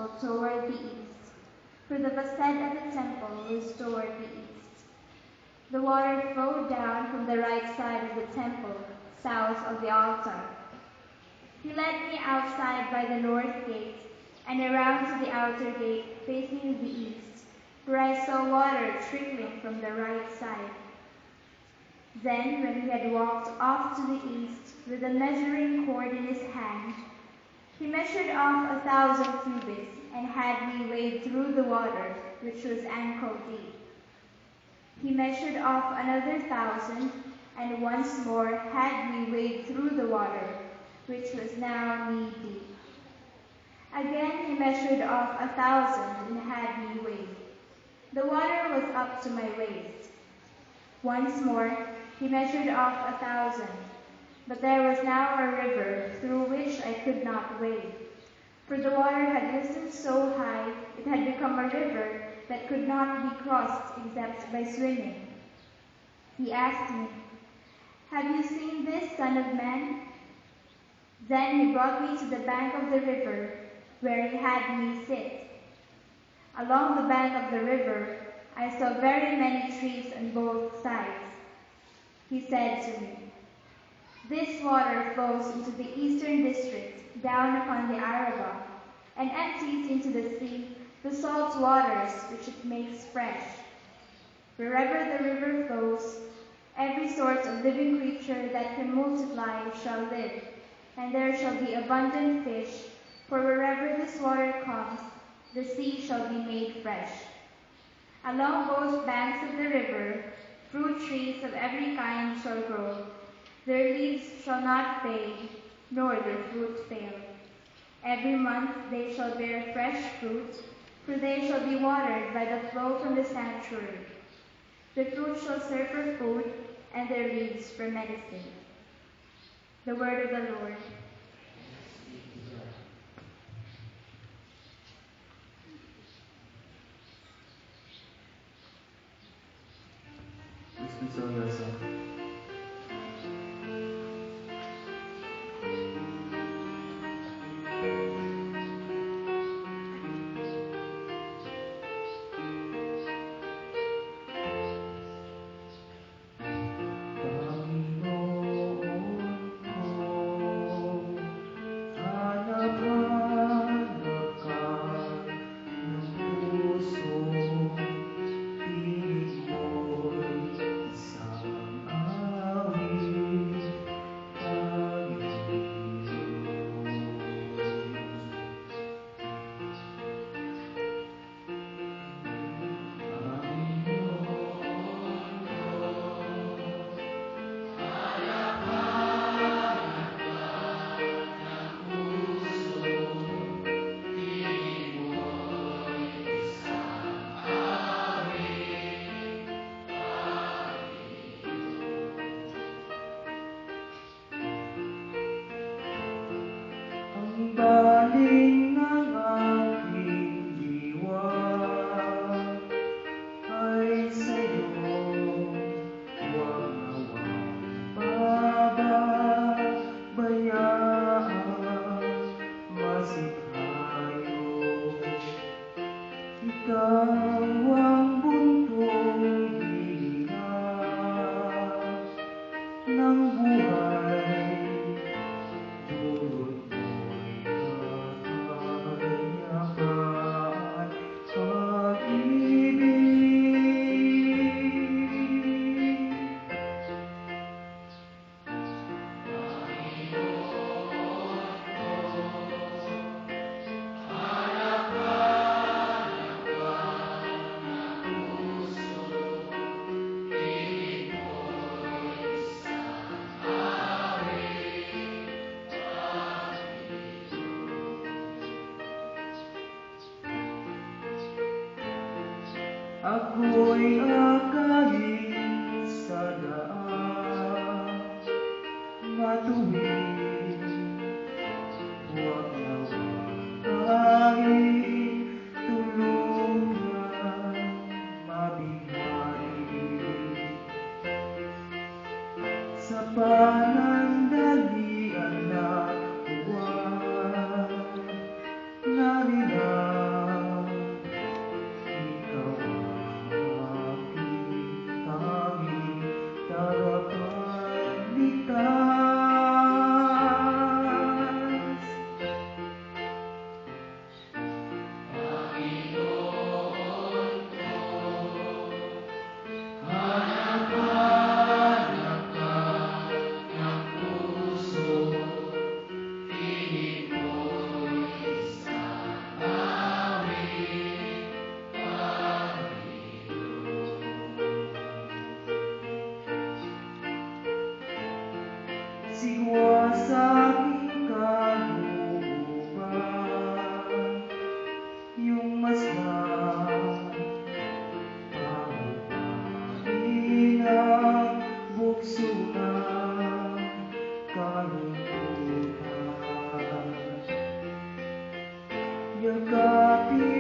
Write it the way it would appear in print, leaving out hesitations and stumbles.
temple toward the east, for the facade of the temple was toward the east. The water flowed down from the right side of the temple, south of the altar. He led me outside by the north gate and around to the outer gate facing the east, where I saw water trickling from the right side. Then, when he had walked off to the east with a measuring cord in his hand, he measured off 1,000 cubits and had me wade through the water, which was ankle deep. He measured off another 1,000 and once more had me wade through the water, which was now knee-deep. Again he measured off 1,000 and had me wade. The water was up to my waist. Once more he measured off 1,000, but there was now a river through which I could not wade, for the water had risen so high it had become a river that could not be crossed except by swimming. He asked me, "Have you seen this, Son of Man?" Then he brought me to the bank of the river, where he had me sit. Along the bank of the river, I saw very many trees on both sides. He said to me, "This water flows into the eastern district, down upon the Arabah, and empties into the sea the salt waters which it makes fresh. Wherever the river flows, every sort of living creature that can multiply shall live, and there shall be abundant fish, for wherever this water comes, the sea shall be made fresh. Along both banks of the river, fruit trees of every kind shall grow. Their leaves shall not fade, nor their fruit fail. Every month they shall bear fresh fruit, for they shall be watered by the flow from the sanctuary. The fruit shall serve for food, and their leaves for medicine." The word of the Lord. Please console yourself. Baling ng aking diwa ay sa'yo, huwag nawang pababayaan masikhayo. Ikaw ang buntong hilinga ng buhay, dulot mo'y kapayapaan, pag-ibig. Ako'y akayin sa daan, matuwid, huwag nawang tanging tulungan mabighani. Sa panandalian na buwan, narinaw aking